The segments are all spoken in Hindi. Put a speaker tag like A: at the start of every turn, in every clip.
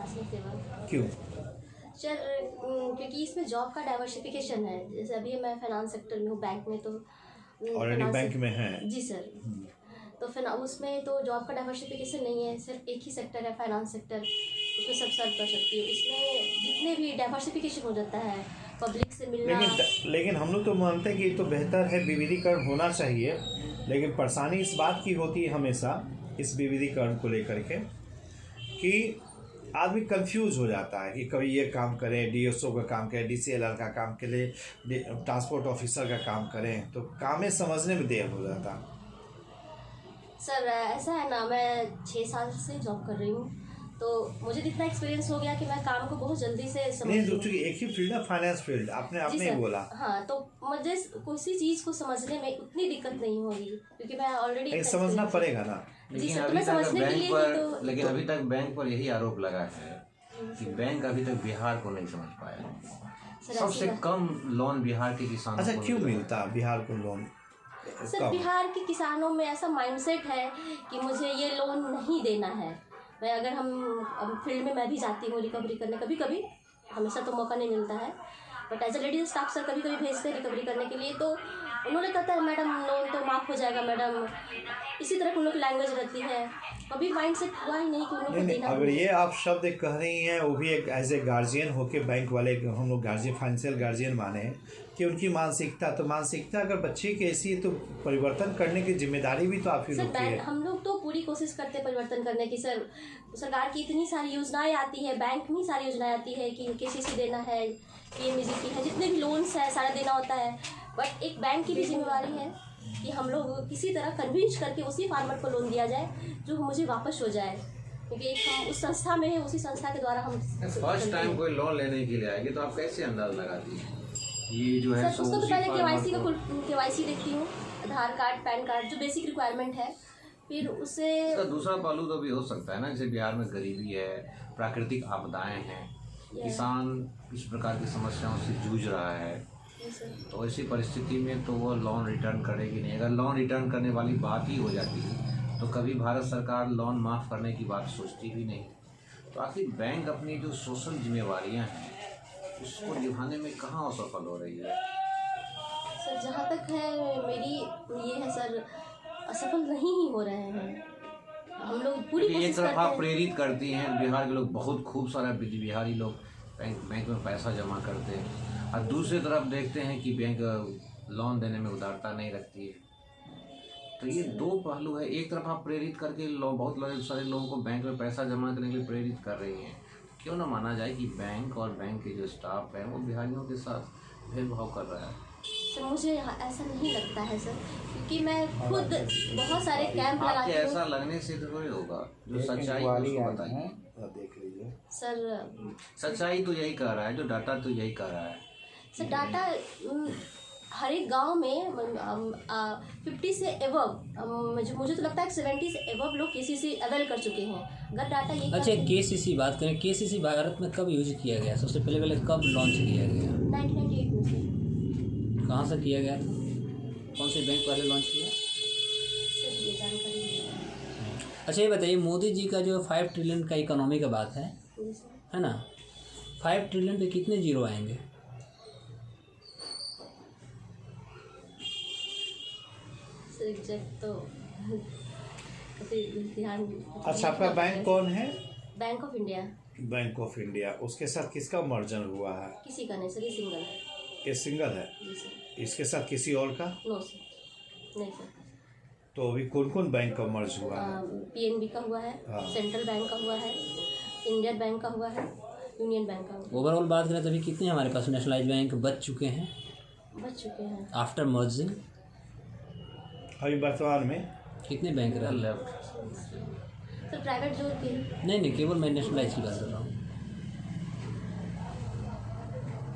A: विकास में सेवा।
B: क्यों?
A: सर क्योंकि इसमें जॉब का डाइवर्सिफिकेशन है। जैसे अभी मैं फाइनेंस सेक्टर में हूँ, बैंक में, तो
B: ऑलरेडी बैंक में है
A: जी सर। तो फिर उसमें तो जॉब का डाइवर्सिफिकेशन नहीं है, सिर्फ एक ही सेक्टर है फाइनेंस सेक्टर, उसमें सब सर्व कर सकती हूँ। इसमें जितने भी डाइवर्सिफिकेशन हो जाता है, पब्लिक से मिलना।
B: लेकिन हम लोग तो मानते हैं कि ये तो बेहतर है, विविधीकरण होना चाहिए, लेकिन परेशानी इस बात की होती है हमेशा इस विविधीकरण को लेकर के कि आदमी कंफ्यूज हो जाता है कि कभी ये काम करें, डीएसओ का काम करें, डीसीएलआर का काम के लिए, ट्रांसपोर्ट ऑफिसर का काम करें, तो कामें समझने में देर हो जाता।
A: सर ऐसा है ना, मैं 6 साल से जॉब कर रही हूँ, तो मुझे इतना एक्सपीरियंस हो गया कि मैं काम को बहुत जल्दी से समझ
B: नहीं, क्योंकि एक ही फील्ड है, फाइनेंस फील्ड, आपने ही बोला।
A: हाँ, तो मुझे किसी चीज़ को समझने में उतनी दिक्कत नहीं होगी, क्योंकि मैं ऑलरेडी
B: समझना पड़ेगा ना।
A: लेकिन
C: अभी तक बैंक पर यही आरोप लगा है कि बैंक अभी तक बिहार को नहीं समझ पाया। सबसे कम लोन बिहार के किसानों को।
B: अच्छा, क्यों मिलता बिहार को लोन?
A: सर बिहार के किसानों में ऐसा माइंडसेट है कि मुझे ये लोन नहीं देना है। मैं अगर हम फील्ड में मैं भी जाती हूँ रिकवरी करने, कभी कभी, हमेशा तो मौका नहीं मिलता है, but as a ladies staff sir कभी कभी भेजते हैं रिकवरी करने के लिए, तो उन्होंने कहता है मैडम लोन तो माफ़ हो जाएगा मैडम, इसी तरह उन लोग की लैंग्वेज रहती है। कभी माइंडसेट हुआ ही नहीं कि उन लोग देना।
B: अगर ये आप शब्द कह रही हैं, वो भी एक एज ए गार्जियन होके, बैंक वाले हम लोग गार्जियन, फाइनेंशियल गार्जियन माने कि उनकी मानसिकता, तो मानसिकता अगर बच्चे की ऐसी है तो परिवर्तन करने की जिम्मेदारी भी तो आप ही लोग की है।
A: हम लोग तो पूरी कोशिश करते हैं परिवर्तन करने की सर। सरकार की इतनी सारी योजनाएं आती है, बैंक में सारी योजनाएं आती है कि केसीसी देना है, पीएमजीपी है, जितने भी लोन्स है सारा देना होता है, बट एक बैंक की भी जिम्मेवारी है कि हम लोग किसी तरह कन्विंस करके उसी फार्मर को लोन दिया जाए जो मुझे वापस हो जाए, क्योंकि हम उस संस्था में है, उसी संस्था के द्वारा हम
C: फर्स्ट टाइम कोई लोन लेने के लिए आएगी तो आप कैसे अंदाज लगाती हैं ये जो है?
A: सर उसको तो पहले केवाईसी देखती हूँ, आधार कार्ड, पैन कार्ड, जो बेसिक रिक्वायरमेंट है, फिर उसे।
C: दूसरा पहलू तो भी हो सकता है ना, जैसे बिहार में गरीबी है, प्राकृतिक आपदाएं हैं, किसान इस प्रकार की समस्याओं से जूझ रहा है, तो ऐसी परिस्थिति में तो वो लोन रिटर्न करेगी नहीं। अगर लोन रिटर्न करने वाली बात ही हो जाती है तो कभी भारत सरकार लोन माफ़ करने की बात सोचती भी नहीं। तो आखिर बैंक अपनी जो सोशल जिम्मेवारियां हैं उसको निभाने में कहाँ असफल हो रही है?
A: सर जहाँ तक है मेरी ये है सर, असफल नहीं ही हो रहे हैं हम लोग, पूरी कोशिश
C: एक तरफ आप प्रेरित करती हैं, बिहार के लोग बहुत खूब सारा बिहारी लोग बैंक में पैसा जमा करते हैं, और दूसरी तरफ देखते हैं कि बैंक लोन देने में उदारता नहीं रखती है। तो ये दो पहलू है। एक तरफ आप प्रेरित करके बहुत सारे लोगों को बैंक में पैसा जमा करने के लिए प्रेरित कर रही हैं, क्यों ना माना जाए कि बैंक और बैंक के जो स्टाफ है वो बिहारियों के साथ भेदभाव कर रहा है?
A: सर मुझे ऐसा नहीं लगता है सर, क्योंकि मैं खुद बहुत सारे कैंप लगाती हूँ।
C: ऐसा लगने से तो कोई होगा, जो सच्चाई उसको बताइए।
B: देख लीजिए
A: सर,
C: सच्चाई तो यही कह रहा है, जो डाटा तो यही कह रहा है।
A: सर डाटा हर एक गांव में 50 से एवब, मुझे तो लगता है 70 से एवब लोग केसीसी अवेल कर चुके हैं। अगर डाटा ये
D: अच्छा, केसीसी बात करें, केसीसी भारत में कब यूज किया गया? सबसे पहले कब लॉन्च किया गया?
A: 1998 में से।
D: कहाँ से किया गया? कौन से बैंक वाले लॉन्च किया?
A: सर ये जानकारी नहीं।
D: अच्छा ये बताइए, मोदी जी का जो 5 ट्रिलियन का इकोनॉमी का बात है ना, 5 ट्रिलियन पे कितने जीरो आएंगे?
A: तो ध्यान।
B: अच्छा, आपका बैंक कौन है?
A: Bank of India.
B: Bank of India, उसके साथ किसका मर्जर हुआ है?
A: किसी का नहीं सर, ये सिंगल है।
B: ये सिंगल है?
A: जी सर।
B: इसके साथ किसी और का?
A: नो सर, नहीं सर।
B: तो अभी कौन कौन बैंक का मर्ज हुआ है?
A: पीएनबी का हुआ है, सेंट्रल बैंक का हुआ है, इंडियन बैंक का हुआ है, यूनियन बैंक का हुआ है।
D: ओवरऑल बात करें तो अभी कितने हमारे पास नेशनलाइज बैंक बच चुके हैं आफ्टर मर्जिंग?
B: अभी वर्तमान में
D: कितने बैंक रहे?
A: सर प्राइवेट जो थे।
D: नहीं, केवल मैं नेशनलाइज की बात कर रहा हूँ।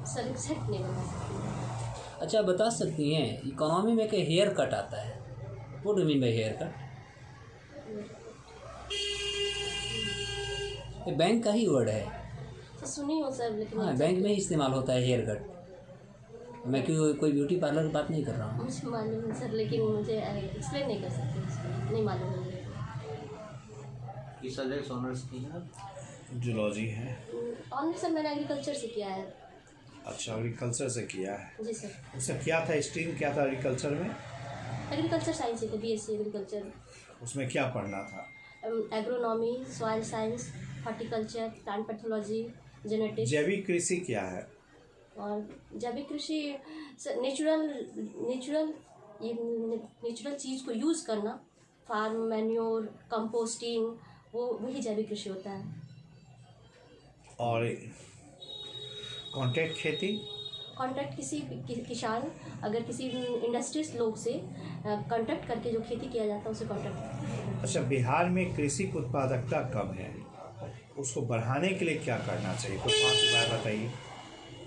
A: सर एग्जैक्ट नहीं बता सकती।
D: अच्छा, बता सकती हैं इकोनॉमी में एक हेयर कट आता है, what do mean by hair cut? ये बैंक का ही वर्ड है।
A: सर सुनी हो सर, लेकिन
D: हाँ, बैंक में ही इस्तेमाल होता है हेयर कट। मैं कोई ब्यूटी पार्लर की बात नहीं कर रहा हूँ।
A: मुझे मालूम है सर, लेकिन मुझे एक्सप्लेन नहीं कर सकते, नहीं मालूम है।
C: किस सब्जेक्ट ऑनर्स की हैं?
B: जूलॉजी है।
A: ऑनर्स सर मैंने एग्रीकल्चर से किया है।
B: अच्छा, एग्रीकल्चर से किया है।
A: जी सर।
B: उससे क्या था, स्ट्रीम क्या था एग्रीकल्चर में?
A: एग्रीकल्चर साइंस से थे, BSc एग्रीकल्चर।
B: उसमें क्या पढ़ना था?
A: Agronomy, soil science, horticulture, plant pathology, genetics.
B: जैविक कृषि क्या है?
A: और जैविक कृषि नेचुरल चीज़ को यूज़ करना, फार्म मैन्योर, कंपोस्टिंग, वही जैविक कृषि होता है।
B: और कॉन्ट्रैक्ट खेती?
A: कॉन्ट्रैक्ट किसान अगर किसी इंडस्ट्रीज लोग से कॉन्ट्रैक्ट करके जो खेती किया जाता है उसे कॉन्ट्रैक्ट।
B: अच्छा, बिहार में कृषि की उत्पादकता कम है, उसको बढ़ाने के लिए क्या करना चाहिए? कुछ 5 उपाय बताइए।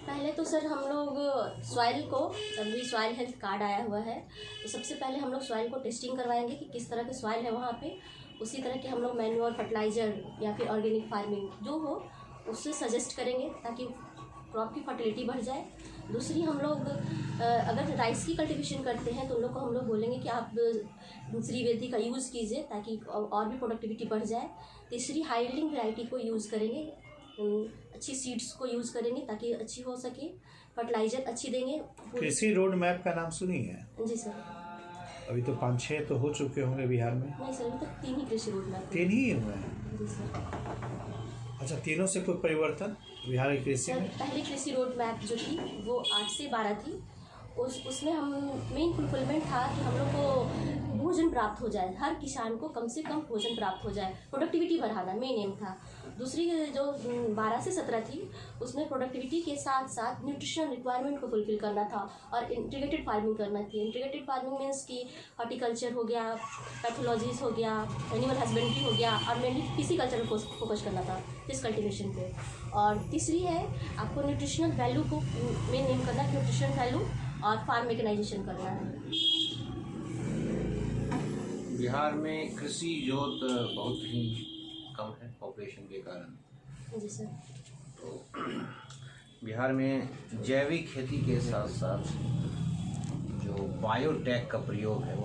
A: पहले तो सर हम लोग सॉइल को, अभी सॉइल हेल्थ कार्ड आया हुआ है, तो सबसे पहले हम लोग सॉइल को टेस्टिंग करवाएंगे कि किस तरह के सॉइल है वहाँ पे। उसी तरह के हम लोग मैन्योर, फर्टिलाइज़र या फिर ऑर्गेनिक फार्मिंग जो हो उससे सजेस्ट करेंगे ताकि क्रॉप की फर्टिलिटी बढ़ जाए। दूसरी, हम लोग अगर राइस की कल्टीवेशन करते हैं तो उन लोग को हम लोग बोलेंगे कि आप श्रीवेदी का यूज़ कीजिए ताकि और भी प्रोडक्टिविटी बढ़ जाए। तीसरी, हाई यील्डिंग वैरायटी को यूज़ करेंगे, अच्छी सीड्स को यूज़ करेंगे ताकि अच्छी हो सके। फर्टिलाइज़र अच्छी देंगे।
B: कृषि रोड मैप का नाम सुनी है?
A: जी सर।
B: अभी तो 5-6 तो हो चुके होंगे बिहार में।
A: नहीं सर, अभी तक 3 ही कृषि रोड मैप।
B: 3 ही हुए हैं?
A: जी सर।
B: अच्छा, तीनों से कोई परिवर्तन बिहार की कृषि
A: सर,
B: में?
A: पहली कृषि रोड मैप जो थी वो 8 से 12 थी। उसमें हम मेन फुलफिलमेंट था कि हम लोग को भोजन प्राप्त हो जाए, हर किसान को कम से कम भोजन प्राप्त हो जाए, प्रोडक्टिविटी बढ़ाना मेन एम था। दूसरी जो 12 से 17 थी उसमें प्रोडक्टिविटी के साथ साथ न्यूट्रिशनल रिक्वायरमेंट को फुलफिल करना था और इंटीग्रेटेड फार्मिंग करना थी। इंटीग्रेटेड फार्मिंग मीन्स कि हॉर्टिकल्चर हो गया, पैथोलॉजीज हो गया, एनिमल हस्बेंड्री हो गया और मेनली फिशिकल्चर को फोकस करना था, फिश कल्टिवेशन पे। और तीसरी है आपको न्यूट्रिशनल वैल्यू को मेन एम करना, न्यूट्रिशन वैल्यू और फार्म मेकेनाइजेशन करना है।
C: बिहार में कृषि जोत बहुत ही कम है पॉपुलेशन के कारण।
A: जी सर।
C: तो बिहार में जैविक खेती के साथ साथ जो बायोटेक का प्रयोग है